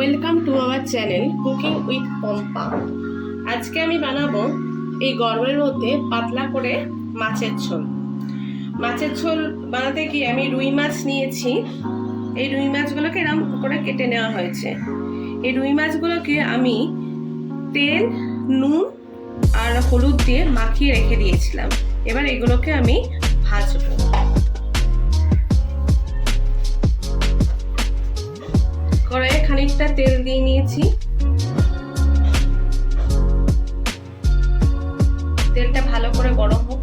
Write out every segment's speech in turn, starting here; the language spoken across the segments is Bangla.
Welcome to our channel cooking with Pampa. আজকে আমি বানাবো এই গরমের মধ্যে পাতলা করে মাছের ঝোল। মাছের ঝোল বানাতে গিয়ে আমি রুই মাছ নিয়েছি। এই রুই মাছগুলোকে এরকম করে কেটে নেওয়া হয়েছে। এই রুই মাছগুলোকে আমি তেল, নুন আর হলুদ দিয়ে মাখিয়ে রেখে দিয়েছিলাম। এবার এগুলোকে আমি ভাজবো। কড়াইয়ে খানিকটা তেল দিয়ে নিয়েছি। তেলটা ভালো করে গরম হোক।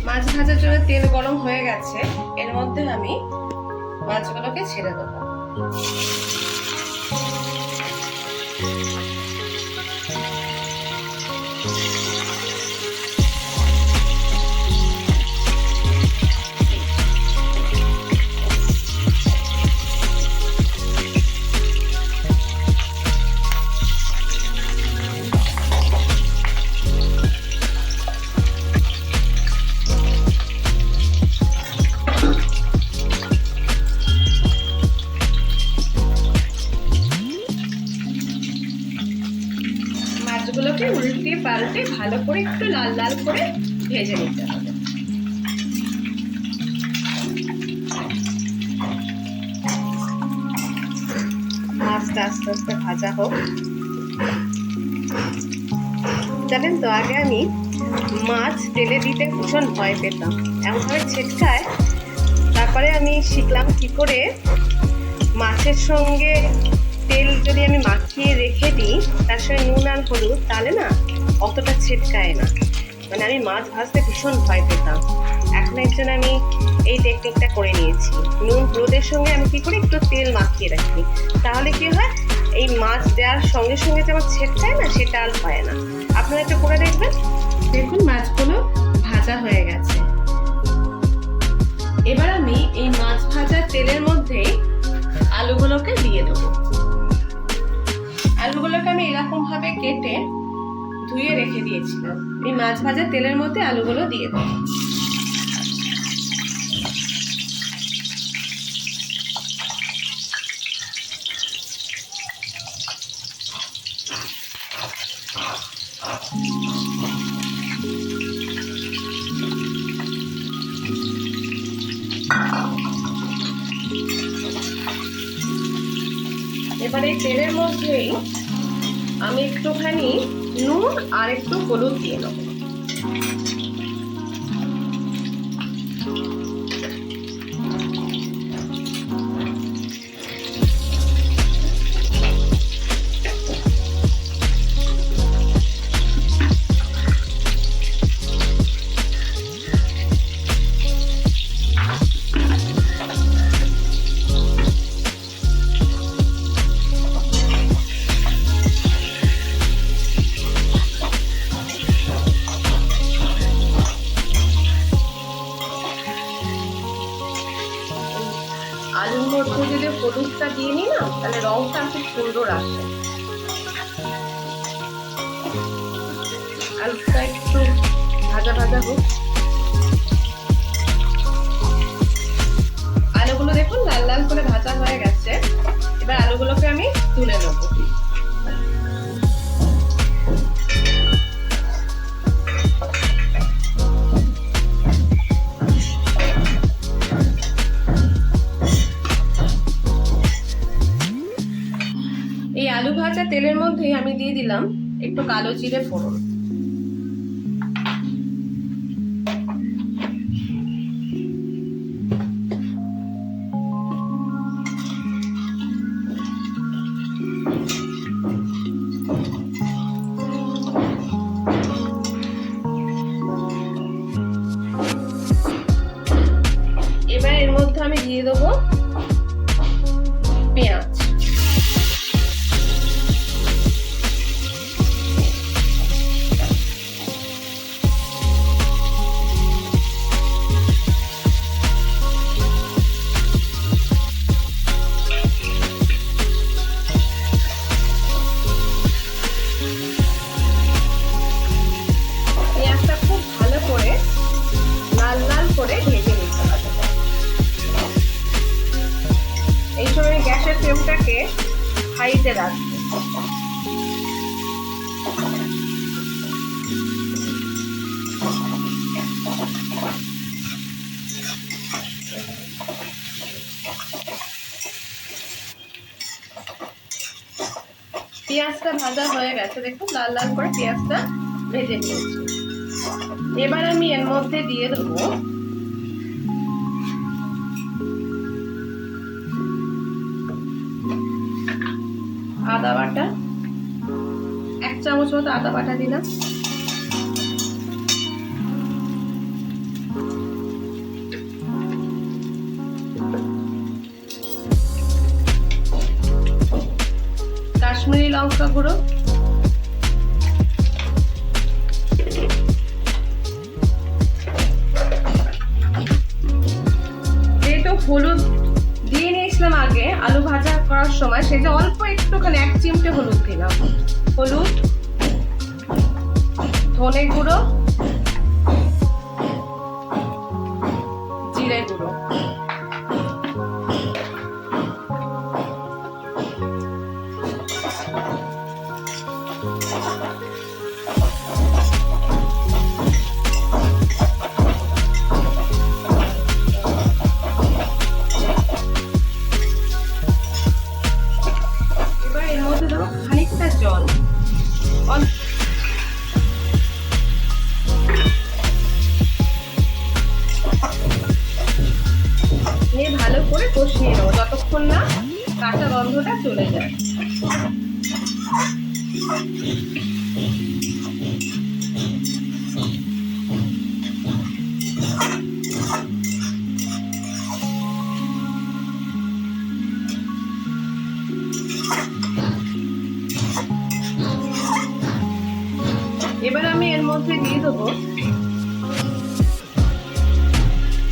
মাছ ভাজার জন্য তেল গরম হয়ে গেছে। এর মধ্যে আমি মাছগুলোকে ছেড়ে দেবো। মাছগুলোকে উল্টে পাল্টে ভালো করে একটু লাল লাল করে ভেজে নিতে হবে। মাছটা আস্তে আস্তে ভাজা হোক। জানেন তো, আগে আমি মাছ তেলে দিতে ভীষণ ভয় পেতাম, এমনভাবে ছেটকায়। তারপরে আমি শিখলাম কি করে মাছের সঙ্গে তেল যদি আমি মাখিয়ে রেখে দিই, তার সঙ্গে নুন আর হলুদ, তাহলে না অতটা ছেটকায় না। মানে আমি মাছ ভাজতে ভীষণ ভয় পেতাম। এখন এর জন্য আমি এই টেকনিকটা করে নিয়েছি। নুন হলুদের সঙ্গে আমি কি করি, একটু তেল মাখিয়ে রাখি। তাহলে কি হয়, এই মাছ দেওয়ার সঙ্গে সঙ্গে যে আমার ছেটকায় না, সেটা আর হয় না। আপনারা একটু করে দেখবেন। দেখুন মাছগুলো ভাজা হয়ে গেছে। এবার আমি এই মাছ ভাজার তেলের মধ্যে আলুগুলোকে দিয়ে দেবো। আলুগুলোকে আমি এরকম ভাবে কেটে ধুয়ে রেখে দিয়েছিলাম। এই মাছ ভাজার তেলের মধ্যে আলুগুলো দিয়ে দেবো। এবার এই তেলের মধ্যেই আমি একটুখানি নুন আর একটু হলুদ দিয়ে নেব। আলুর মধ্যে যদি হলুদটা দিয়ে নিই না, তাহলে রংটা খুব সুন্দর আসে। আলুটা একটু ভাজা ভাজা হোক। আলুগুলো দেখুন লাল লাল করে ভাজা হয়ে গেছে। এবার আলুগুলোকে আমি তুলে নেব। এই আলু ভাজা তেলের মধ্যেই আমি দিয়ে দিলাম একটু কালো জিরে ফোড়ন। এবার এর মধ্যে আমি দিয়ে দেবো পেঁয়াজ। ভেজে রাখবো। পেঁয়াজটা ভাজা হয়ে গেছে, দেখুন লাল লাল করে পেঁয়াজটা ভেজে নিয়েছি। এবার আমি এর মধ্যে দিয়ে দেবো আদা বাটা, 1 চামচ মতো আদা বাটা দিলাম। কাশ্মীরি লঙ্কা গুঁড়ো, যেহেতু হলুদ দিয়ে নিয়েছিলাম আগে আলু ভাজা করার সময়, সেই যে অল্প একটুখানি 1 চিমটে হলুদ দিলাম। হলুদ, ধনে গুঁড়ো, জিরে গুঁড়ো, খানিকটা জল, নিয়ে ভালো করে কষিয়ে নেবো যতক্ষণ না কাঁচা গন্ধটা চলে যায়। এবার আমি এর মধ্যে দিয়ে দেবো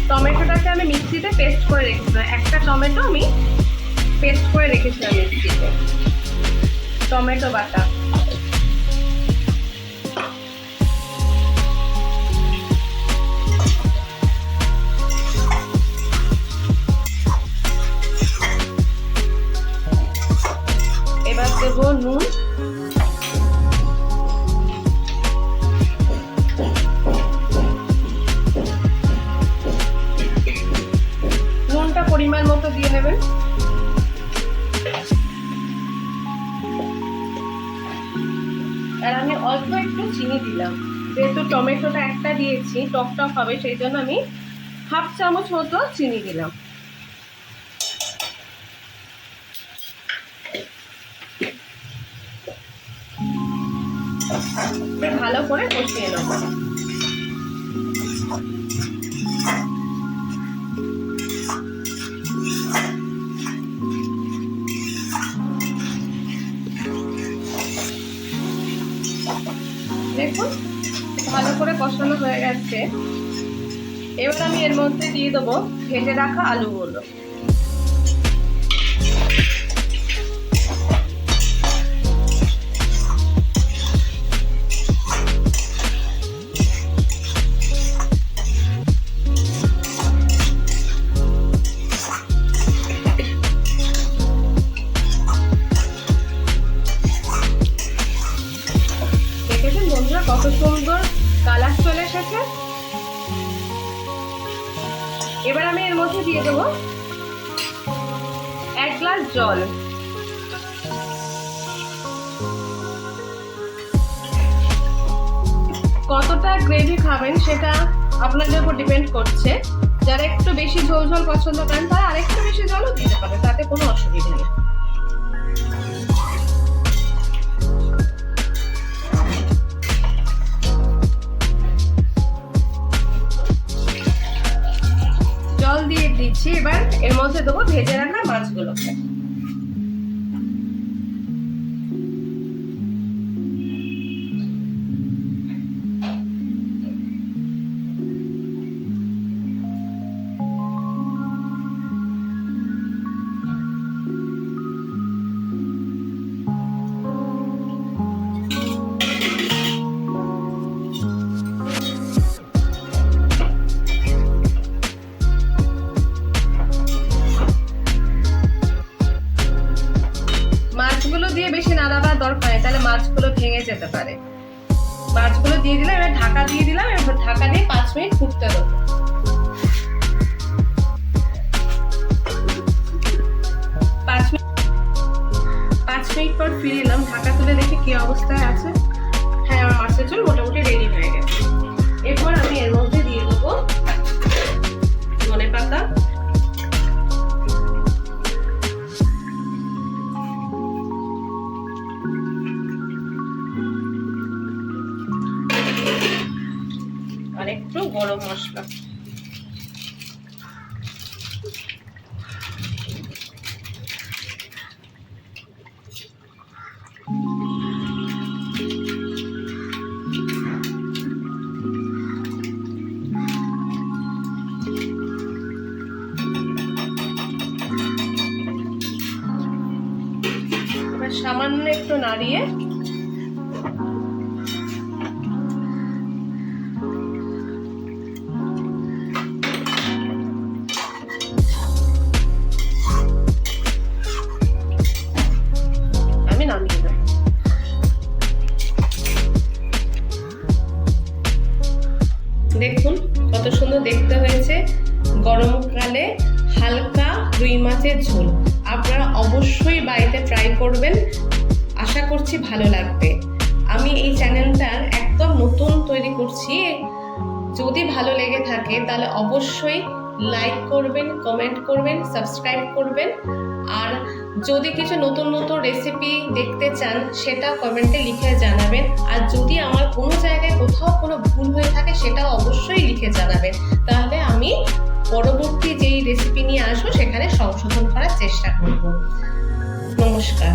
টমেটোটাকে আমি মিক্সিতে পেস্ট করে রেখেছিলাম। একটা টমেটো আমি পেস্ট করে রেখেছিলাম মিক্সিতে, টমেটো বাটা। এবার দেবো নুন, পরিমাণ মতো দিয়ে নেবেন। আর আমি অল্প একটু চিনি দিলাম, যেহেতু টমেটোটা একটা দিয়েছি টক টক হবে, সেই জন্য আমি 1/2 চামচ মতো চিনি দিলাম। ভালো করে কষিয়ে নেব। দেখুন ভালো করে কষানো হয়ে গেছে। এবার আমি এর মধ্যে দিয়ে দেবো ভেজে রাখা আলুগুলো। বন্ধুরা কত সুন্দর কালার চলে এসেছে। এবার আমি এর মধ্যে দিয়ে দেবো 1 গ্লাস জল। কতটা গ্রেভি খাবেন সেটা আপনাদের উপর ডিপেন্ড করছে। যারা একটু বেশি ঝোল ঝোল পছন্দ করেন তারা আরেকটু বেশি জলও দিতে পারে, তাতে কোনো অসুবিধা নেই। জল দিয়ে দিচ্ছি। এবার এর মধ্যে দেবো ভেজে রাখা মাছগুলোকে। মাছগুলো ভেঙে যেতে পারে। মাছগুলো দিয়ে দিলাম, এবার ঢাকা দিয়ে দিলাম, এবার ঢাকা দিয়ে 5 মিনিট ফুটতে দেবো। 5 মিনিট পর ফিরে এলাম, ঢাকা তুলে দেখি কি অবস্থায় আছে। হ্যাঁ, আমার মাছের ঝোল মোটামুটি রেডি হয়ে গেছে। এরপর আমি এর মধ্যে দিয়ে দেবো ধনেপাতা, আর একটু গরম মশলা। এবার সামান্য একটু নাড়িয়ে আমি নামিয়ে দেব। দেখুন কত সুন্দর দেখতে হয়েছে গরমকালে হালকা রুই মাছের ঝোল। আপনারা অবশ্যই বাড়িতে ট্রাই করবেন, আশা করছি ভালো লাগবে। আমি এই চ্যানেলটার একদম নতুন তৈরি করছি, যদি ভালো লেগে থাকে তাহলে অবশ্যই লাইক করবেন, কমেন্ট করবেন, সাবস্ক্রাইব করবেন। আর যদি কিছু নতুন নতুন রেসিপি দেখতে চান সেটা কমেন্টে লিখে জানাবেন। আর যদি আমার কোনো জায়গায় কোথাও কোনো ভুল হয়ে থাকে সেটাও অবশ্যই লিখে জানাবেন, তাহলে আমি পরবর্তী যেই রেসিপি নিয়ে আসবো সেখানে সংশোধন করার চেষ্টা করব। নমস্কার।